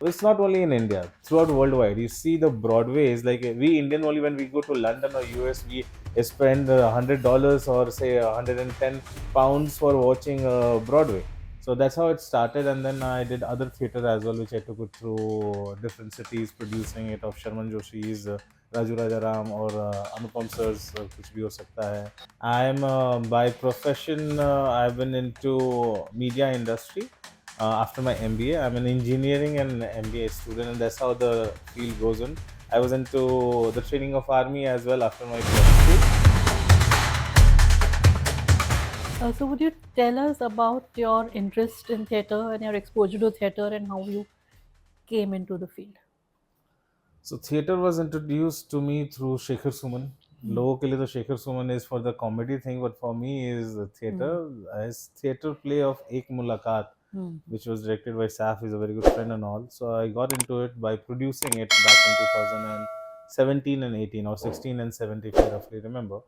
It's not only in India, throughout worldwide. You see the Broadways, like we Indian only when we go to London or US, we spend $100 or say £110 for watching Broadway. So that's how it started, and then I did other theater as well, which I took it through different cities, producing it of Sharman Joshi's Raju Rajaram or Anupam Sir's कुछ भी हो सकता है. I'm by profession I've been into media industry after my MBA. I'm an engineering and MBA student, and that's how the field goes on. I was into the training of army as well after my plus two. So, would you tell us about your interest in theatre and your exposure to theatre and how you came into the field? So theater was introduced to me through Shekhar Suman. Hmm. लोगों के लिए तो Shekhar Suman is for the comedy thing, but for me is the theater. Hmm. As theater play of Ek Mulakat, Hmm. which was directed by Saf, is a very good friend and all. So I got into it by producing it back in 2017 and 18 or 16 and 17, if I roughly remember.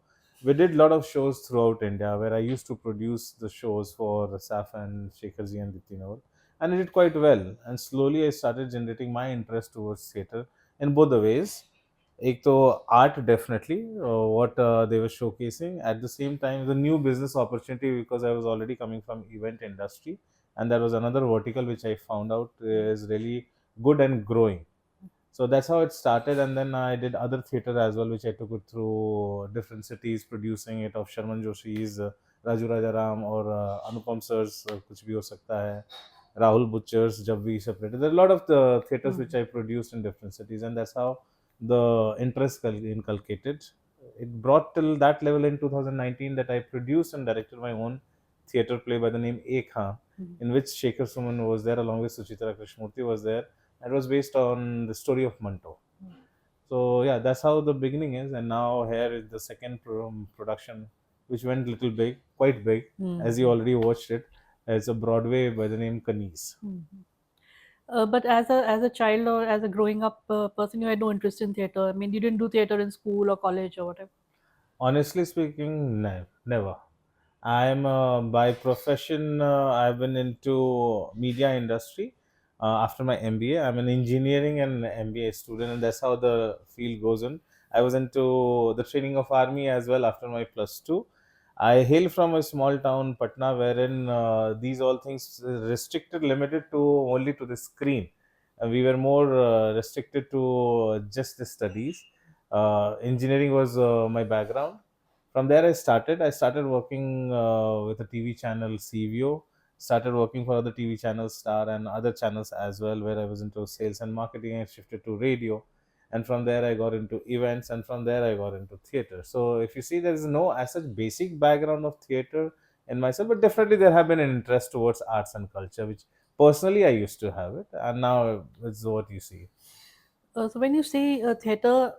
We did a lot of shows throughout India where I used to produce the shows for Saf and Shekharji and Dipti Naval. And I did quite well. And slowly I started generating my interest towards theater in both the ways. एक तो art definitely what they were showcasing, at the same time the new business opportunity, because I was already coming from event industry, and that was another vertical which I found out is really good and growing. So that's how it started, and then I did other theater as well, which I took it through different cities, producing it of Sharman Joshi's Raju Rajaram or Anupam Sir's कुछ भी हो सकता है, Rahul Butcher's जब we separated. There are a lot of the theaters which Hmm. I produced in different cities, and that's how the interest inculcated. It brought till that level in 2019 that I produced and directed my own theater play by the name Ek Haan, Hmm. in which Shekhar Suman was there along with Suchitra Krishnamurti was there. It was based on the story of Manto. So yeah, that's how the beginning is, and now here is the second production, which went little big, quite big, as you Hmm. already watched it. It's a Broadway by the name Kanis. Hmm. But as a child or as a growing up person, you had no interest in theatre. I mean, you didn't do theatre in school or college or whatever. Honestly speaking, never. I'm by profession. I've been into media industry after my MBA. I'm an engineering and MBA student, and that's how the field goes on. I was into the training of army as well after my plus two. I hail from a small town, Patna, wherein these all things restricted, limited to only to the screen. We were more restricted to just the studies. Engineering was my background. From there I started working with a TV channel CVO, started working for other TV channels, Star and other channels as well, where I was into sales and marketing. I shifted to radio, and from there I got into events, and from there I got into theater. So if you see, there is no as such basic background of theater in myself, but definitely there have been an interest towards arts and culture, which personally I used to have it, and now it's what you see. So when you say theatre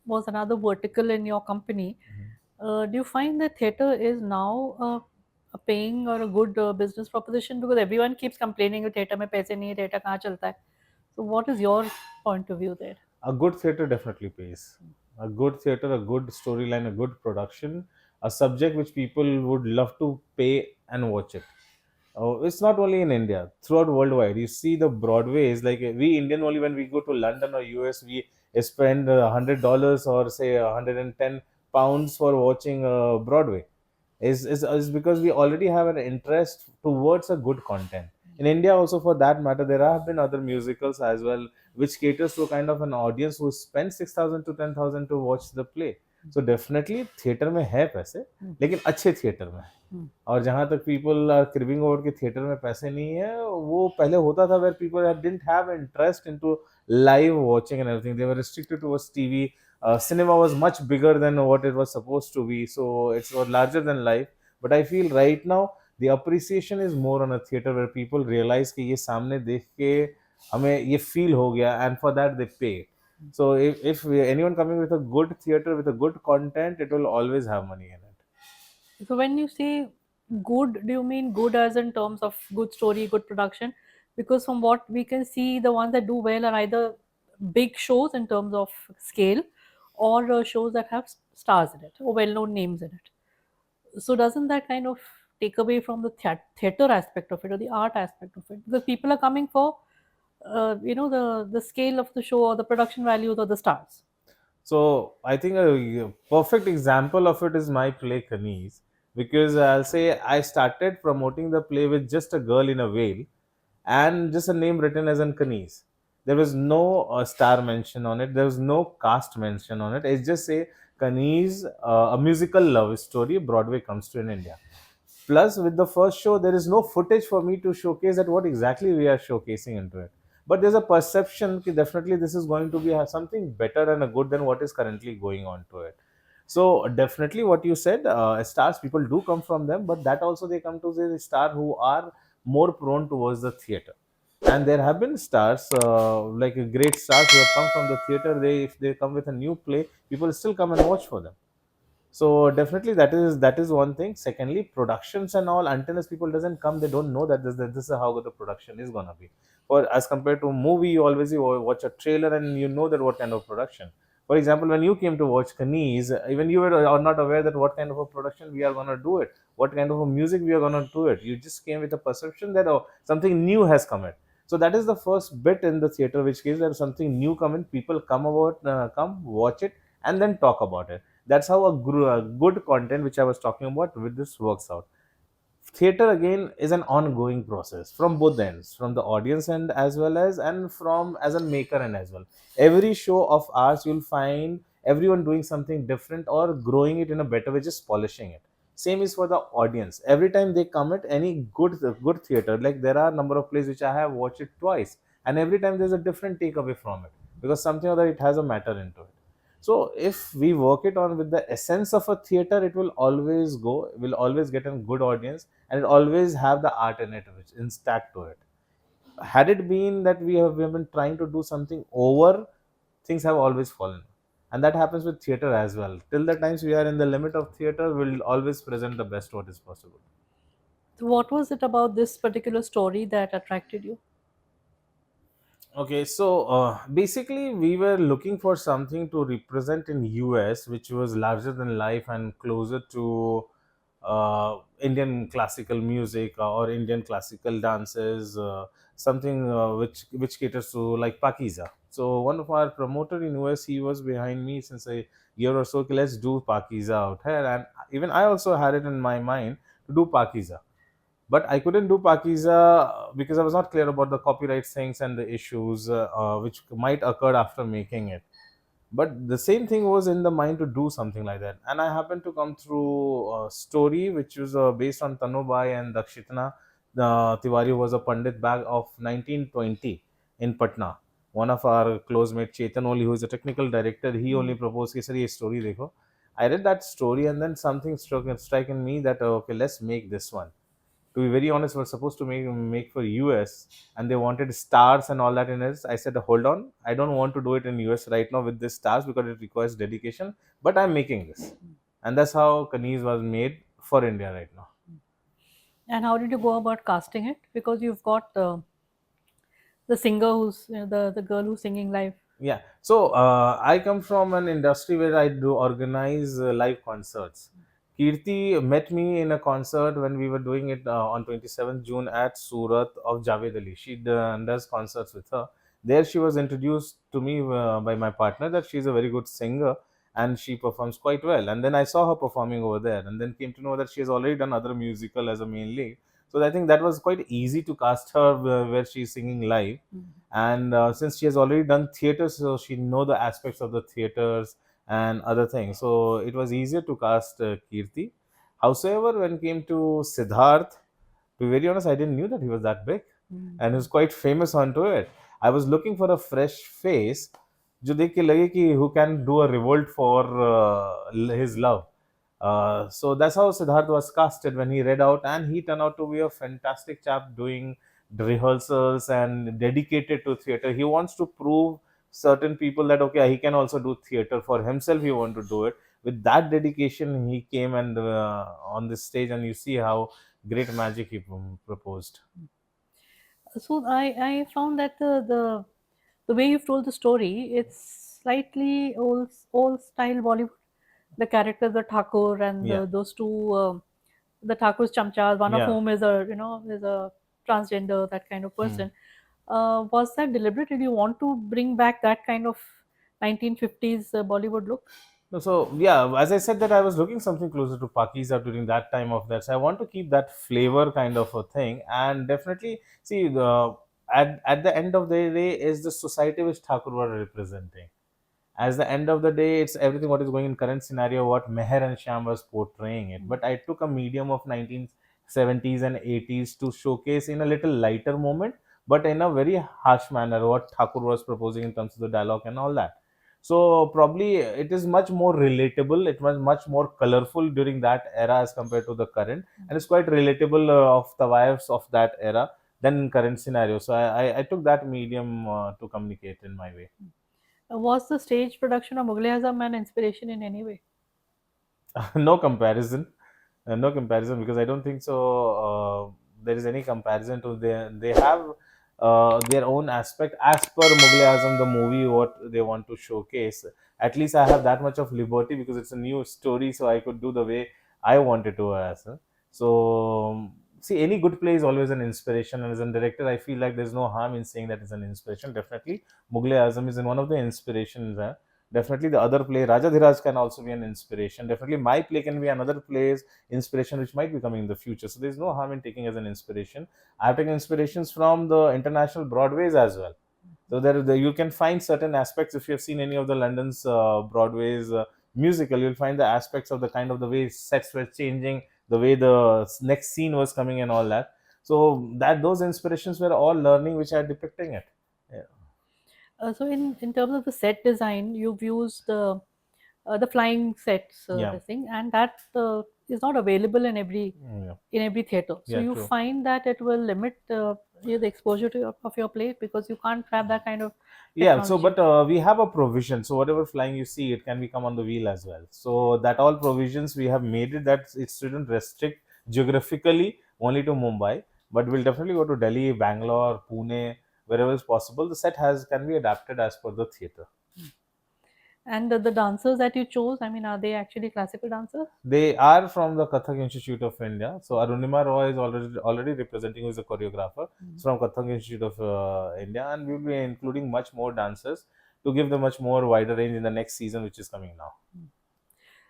was another vertical in your company, do you find that theatre is now a paying or a good business proposition? Because everyone keeps complaining that theatre में पैसे नहीं है, theatre कहाँ चलता है? So what is your point of view there? A good theater definitely pays. A good theater, a good storyline, a good production, a subject which people would love to pay and watch it. Oh, it's not only in India, throughout worldwide. You see the Broadways, like we Indian only when we go to London or US, we spend $100 or say £110 for watching Broadway. Is because we already have an interest towards a good content. In India, also for that matter, there have been other musicals as well, which caters to a kind of an audience who spends 6,000 to 10,000 to watch the play. So definitely theater में है पैसे, Hmm. लेकिन अच्छे theatre में है। Hmm. और जहाँ तक पीपल आर क्रिविंग ओवर के थिएटर में पैसे नहीं है, वो पहले होता था where people didn't have interest into live watching and everything. They were restricted towards TV. Cinema was much bigger than what it was supposed to be, so it's larger than life. But I feel right now the appreciation is more on a theater where people realize कि ये सामने देख के हमें ये feel हो गया, and for that they pay. So if anyone coming with a good theater with a good content, it will always have money in it. So when you say good, do you mean good as in terms of good story, good production? Because from what we can see, the ones that do well are either big shows in terms of scale or shows that have stars in it or well-known names in it. So doesn't that kind of take away from the theater aspect of it or the art aspect of it? Because people are coming for the scale of the show or the production values or the stars. So I think a perfect example of it is my play Kaneez, because I'll say I started promoting the play with just a girl in a veil and just a name written as an Kaneez. There was no star mention on it. There was no cast mention on it. It's just say Kaneez, a musical love story. Broadway comes to in India. Plus, with the first show, there is no footage for me to showcase that what exactly we are showcasing into it. But there's a perception that definitely this is going to be something better and a good than what is currently going on to it. So definitely, what you said, stars people do come from them, but that also they come to the star who are more prone towards the theater. And there have been stars like great stars who have come from the theater. They if they come with a new play, people still come and watch for them. So definitely that is one thing. Secondly, productions and all, until as people doesn't come, they don't know that this is how good the production is gonna be. For as compared to a movie, you always you watch a trailer and you know that what kind of production. For example, when you came to watch Kaneez, even you were are not aware that what kind of a production we are gonna do it, what kind of a music we are gonna do it. You just came with a perception that oh, something new has come in. So that is the first bit in the theater, which gives that something new come in. People come watch it and then talk about it. That's how a good content, which I was talking about, with this works out. Theater again is an ongoing process from both ends, from the audience end as well as and from as a maker end as well. Every show of ours, you'll find everyone doing something different or growing it in a better way, just polishing it. Same is for the audience. Every time they come at any good theater, like there are a number of plays which I have watched it twice, and every time there's a different takeaway from it, because something or other it has a matter into it. So if we work it on with the essence of a theater, it will always go, will always get a good audience, and it always have the art in it, which intact to it. Had it been that we have been trying to do something over, things have always fallen. And that happens with theater as well. Till the times we are in the limit of theater, we'll always present the best what is possible. So what was it about this particular story that attracted you? Okay, so basically, we were looking for something to represent in US, which was larger than life and closer to Indian classical music or Indian classical dances, something which caters to like Pakiza. So one of our promoter in US, he was behind me since a year or so. "Okay, let's do Pakiza out here," and even I also had it in my mind to do Pakiza, but I couldn't do Pakiza because I was not clear about the copyright things and the issues which might occur after making it. But the same thing was in the mind to do something like that, and I happened to come through a story which was based on Tanubai and Dakshitana. Tiwari was a Pandit back of 1920 in Patna. One of our close mate Chetan Oli, who is a technical director, he only proposed, "Ki, sir, ye story dekho." I read that story and then something struck in me that okay, let's make this one. To be very honest, we're supposed to make for US, and they wanted stars and all that in it. I said, hold on, I don't want to do it in US right now with this stars because it requires dedication. But I'm making this, and that's how Kaneez was made for India right now. And how did you go about casting it? Because you've got the singer who's the girl who's singing live. Yeah. So I come from an industry where I do organize live concerts. Kirti met me in a concert when we were doing it on 27th June at Surat of Javed Ali. She does concerts with her. There she was introduced to me by my partner that she's a very good singer and she performs quite well. And then I saw her performing over there and then came to know that she has already done other musical as a main lead. So I think that was quite easy to cast her where she's singing live. And since she has already done theater, so she know the aspects of the theaters and other things, so it was easier to cast Kirti. However, when it came to Siddharth, to be very honest, I didn't knew that he was that big and he was quite famous onto it. I was looking for a fresh face जो देख के लगे कि who can do a revolt for his love. So that's how Siddharth was casted when he read out, and he turned out to be a fantastic chap doing rehearsals and dedicated to theater. He wants to prove certain people that okay, he can also do theater for himself. He want to do it with that dedication. He came and on this stage, and you see how great magic he proposed. So I found that the way you've told the story, it's slightly old style Bollywood. The characters, the Thakur and Yeah, those two, the Thakur's chamchas, one of yeah. whom is a transgender, that kind of Hmm. person. Was that deliberate? Did you want to bring back that kind of 1950s Bollywood look? No, so yeah, as I said that I was looking something closer to Pakistan during that time of that. So I want to keep that flavor kind of a thing, and definitely see the at the end of the day is the society which Thakur were representing. As the end of the day, it's everything what is going in current scenario, what Meher and Shyam was portraying it. But I took a medium of 1970s and 80s to showcase in a little lighter moment, but in a very harsh manner what Thakur was proposing in terms of the dialogue and all that. So probably it is much more relatable. It was much more colorful during that era as compared to the current, and it's quite relatable of the vibes of that era than in current scenario. So I took that medium to communicate in my way. Was the stage production of Mughal Azam an inspiration in any way? No comparison. No comparison, because I don't think so. There is any comparison to they have their own aspect as per Mughal Azam, the movie what they want to showcase. At least I have that much of liberty because it's a new story, so I could do the way I wanted to as well. So see, any good play is always an inspiration, and as a director, I feel like there's no harm in saying that it's an inspiration. Definitely, Mughal Azam is in one of the inspirations. Definitely, the other play, Raja Dhiraj, can also be an inspiration. Definitely, my play can be another play's inspiration, which might be coming in the future. So there's no harm in taking as an inspiration. I've taken inspirations from the international Broadways as well. So you can find certain aspects. If you have seen any of the London's Broadway's musical, you'll find the aspects of the kind of the way sets were changing, the way the next scene was coming, and all that. So that those inspirations were all learning, which are depicting it. Yeah. So in terms of the set design, you've used the flying sets, Yeah. this thing, and that is not available Yeah. in every theater. So Yeah. you True. find that it will limit the exposure of your play because you can't have that kind of Yeah, so technology. but we have a provision. So whatever flying you see, it can become on the wheel as well. So that all provisions we have made it that it shouldn't restrict geographically only to Mumbai, but we'll definitely go to Delhi, Bangalore, Pune, wherever is possible. The set has can be adapted as per the theater. And the dancers that you chose, I mean, are they actually classical dancers? They are from the Kathak Institute of India. So Arunima Roy is already representing, who is a choreographer. It's from Kathak Institute of India, and we'll be including much more dancers to give them much more wider range in the next season, which is coming now.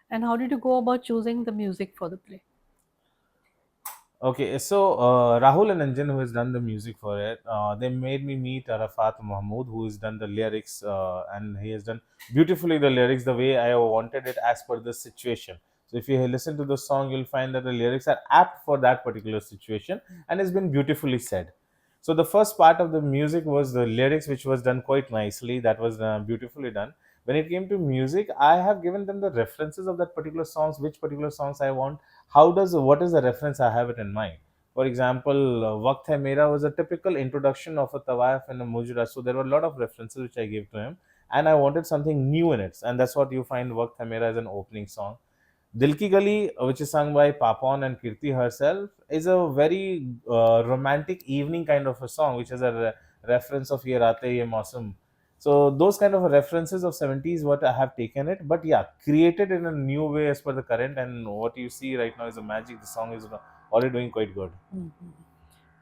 And how did you go about choosing the music for the play? Okay, so Rahul and Anjan, who has done the music for it, they made me meet Arafat Mahmood, who has done the lyrics, and he has done beautifully the lyrics the way I wanted it as per the situation. So if you listen to the song, you'll find that the lyrics are apt for that particular situation, and it's been beautifully said. So the first part of the music was the lyrics, which was done quite nicely. That was beautifully done. When it came to music, I have given them the references of that particular songs, which particular songs I want, what is the reference I have it in mind. For example, Waqt Hai Mera was a typical introduction of a Tawaf and a Mujra. So there were a lot of references which I gave to him, and I wanted something new in it. And that's what you find Waqt Hai Mera as an opening song. Dil Ki Gali, which is sung by Papon and Kirti herself, is a very romantic evening kind of a song, which has a reference of Ye Raate Ye Mausam. So those kind of references of 70s, what I have taken it, but yeah, created in a new way as per the current, and what you see right now is a magic. The song is already doing quite good. Mhm.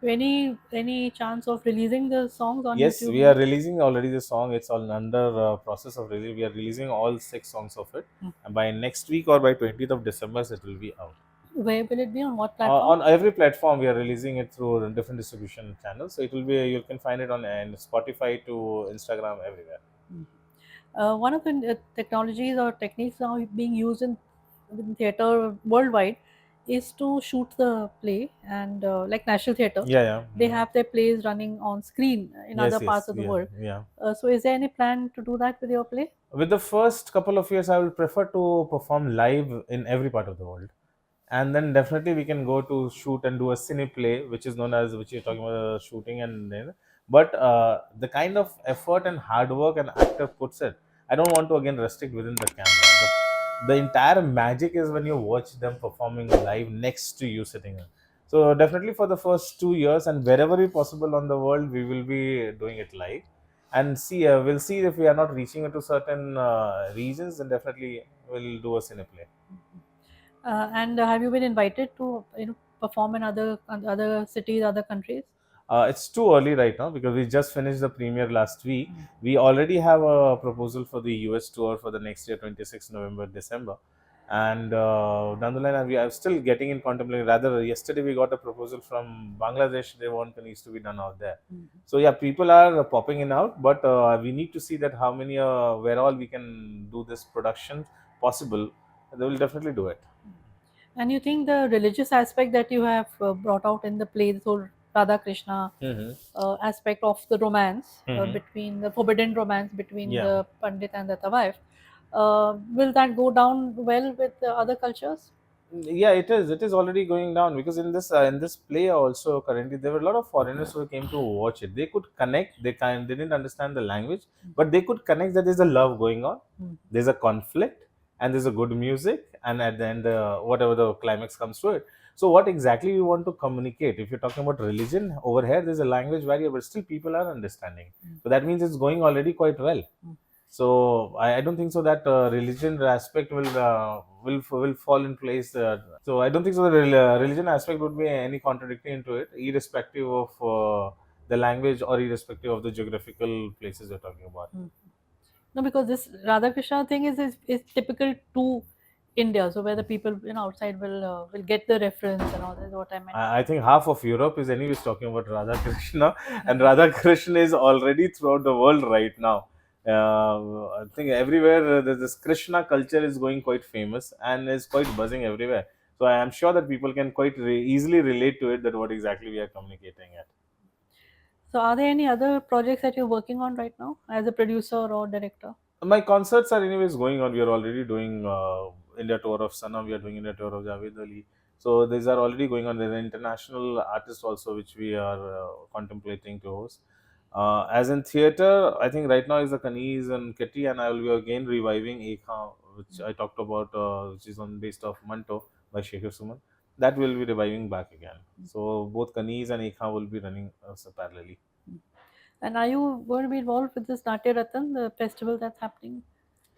Any chance of releasing the songs on Yes, YouTube we are now? releasing already the song. It's all under process of release. We are releasing all 6 songs of it, Mm. and by next week or by 20th of December, it will be out. Where will it be, on what platform? On every platform, we are releasing it through different distribution channels. So it will be, you can find it on Spotify to Instagram, everywhere. Mhm. One of the technologies or techniques now being used in theater worldwide is to shoot the play, and like National Theatre, Yeah, yeah. they have their plays running on screen in other Yes, parts yes, of the yeah, world. yeah. So is there any plan to do that with your play? With the first couple of years, I will prefer to perform live in every part of the world, and then definitely we can go to shoot and do a cine play, which is known as, which you're talking about, shooting, and then, but the kind of effort and hard work an actor puts it, I don't want to again restrict within the camera. The entire magic is when you watch them performing live next to you sitting in. So definitely for the first 2 years, and wherever we possible on the world, we will be doing it live, and see, we'll see if we are not reaching into certain regions, then definitely we'll do a cine play. And have you been invited to perform in other cities, other countries? It's too early right now because we just finished the premiere last week. We already have a proposal for the US tour for the next year, 26 November, December. And down the line, I'm still getting in contemplating. Rather, yesterday we got a proposal from Bangladesh. They want needs to be done out there. So yeah, people are popping in out, but we need to see that how many, where all we can do this production possible. They will definitely do it. And you think the religious aspect that you have brought out in the play, the whole Radha Krishna Mm-hmm. aspect of the romance Mm-hmm. between the forbidden romance between Yeah. the Pandit and the Tawaif, will that go down well with the other cultures? Yeah, it is. It is already going down because in this play also currently there were a lot of foreigners who came to watch it. They could connect. They didn't understand the language, but they could connect that there's a love going on, Mm. there's a conflict, and there's a good music, and at the end, whatever the climax comes to it. So, what exactly we want to communicate? If you're talking about religion over here, there's a language barrier, but still people are understanding. So that means it's going already quite well. So I don't think so that religion aspect will fall in place. So I don't think so the religion aspect would be any contradicting into it, irrespective of the language or irrespective of the geographical places you're talking about. Mm. No, because this Radha Krishna thing is typical to India, so where the people outside will get the reference and all. That's what I meant. I think half of Europe is anyways talking about Radha Krishna, and Radha Krishna is already throughout the world right now. I think everywhere this Krishna culture is going quite famous and is quite buzzing everywhere. So I am sure that people can quite easily relate to it. That what exactly we are communicating at. So, are there any other projects that you're working on right now as a producer or director? My concerts are anyways going on. We are already doing India tour of Sanam. We are doing India tour of Javed Ali. So these are already going on. There's an international artist also which we are contemplating to host. As in theater, I think right now is the Kaneez and Ketty, and I will be again reviving Ekha, which I talked about, which is on based of Manto by Shekhar Suman. That will be reviving back again. So both Kaneez and Ekha will be running parallelly. And are you going to be involved with this Natya Ratan, the festival that's happening?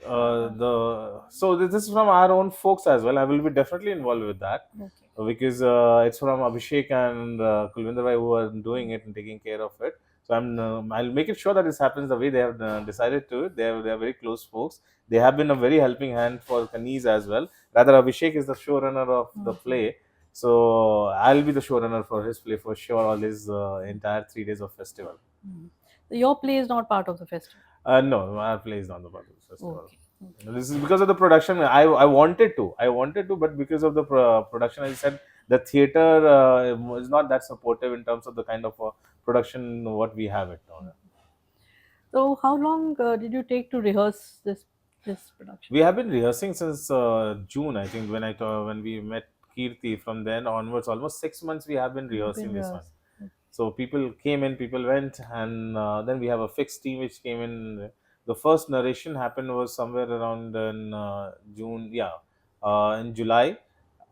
The so this is from our own folks as well. I will be definitely involved with that Okay. because it's from Abhishek and Kulvinder Bhai who are doing it and taking care of it. So I'll make it sure that this happens the way they have decided to. They are very close folks. They have been a very helping hand for Kaneez as well. Rather, Abhishek is the showrunner of the play. So I'll be the showrunner for his play for sure. All his entire 3 days of festival. So your play is not part of the festival. No, our play is not the part of the festival. Okay. Okay. This is because of the production. I wanted to, but because of the production, I said the theater is not that supportive in terms of the kind of production what we have it now. So how long did you take to rehearse this production? We have been rehearsing since June, I think, when we met Kirti. From then onwards, almost 6 months we have been rehearsing this one. So people came in, people went, and then we have a fixed team which came in. The first narration happened was somewhere around in June, yeah, in July,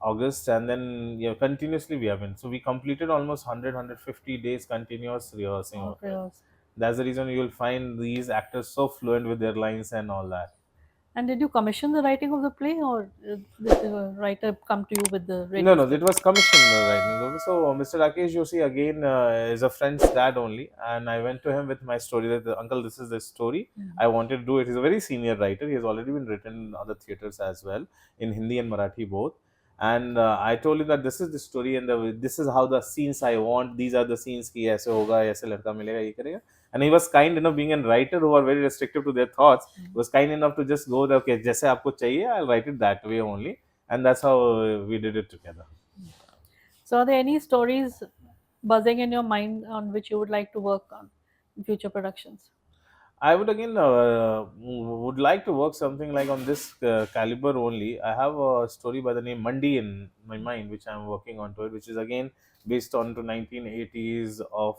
August, and then yeah, continuously we have been. So we completed almost 100, 150 days continuous rehearsing of it. Rehearse. That's the reason you will find these actors so fluent with their lines and all that. And did you commission the writing of the play, or did the writer come to you with the No, written no, it script? was commissioned right now. So Mr. Rakesh Joshi again is a friend's dad only, and I went to him with my story that uncle, this is the story. I wanted to do it. He's a very senior writer. He has already been written in other theaters as well, in Hindi and Marathi both. And I told him that this is the story and this is how the scenes I want. These are the scenes ki aise hoga, aise ladka milega, ye karega. And he was kind enough, being a writer who are very restrictive to their thoughts, was kind enough to just go, okay, jaise aapko chahiye, I'll write it that way only, and that's how we did it together. So are there any stories buzzing in your mind on which you would like to work on in future productions? I would again would like to work something like on this caliber only. I have a story by the name Mandi in my mind, which I'm working on to it, which is again based on to 1980s of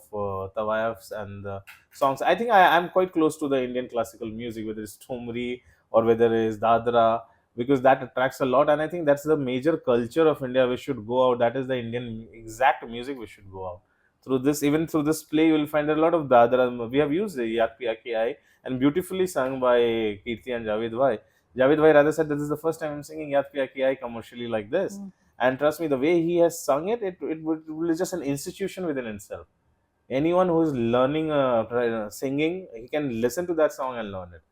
Tawayafs and songs. I think I am quite close to the Indian classical music, whether it's Thumri or whether it's Dadra, because that attracts a lot. And I think that's the major culture of India. We should go out. That is the Indian exact music we should go out through this. Even through this play you will find a lot of dadra. We have used the Yad Piya Ki Aaye and beautifully sung by Kirti and Javed Bhai. Javed Bhai rather said this is the first time I'm singing Yad Piya Ki Aaye commercially like this. And trust me, the way he has sung it, it will just an institution within itself. anyone who is learning singing, he can listen to that song and learn it.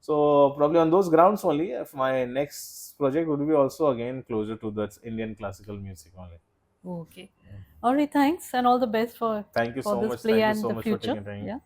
So probably on those grounds only, if my next project would be also again closer to that Indian classical music only. Okay. All right. Thanks, and all the best Thank you for so this much. play Thank you and so the much for future. taking time. Yeah.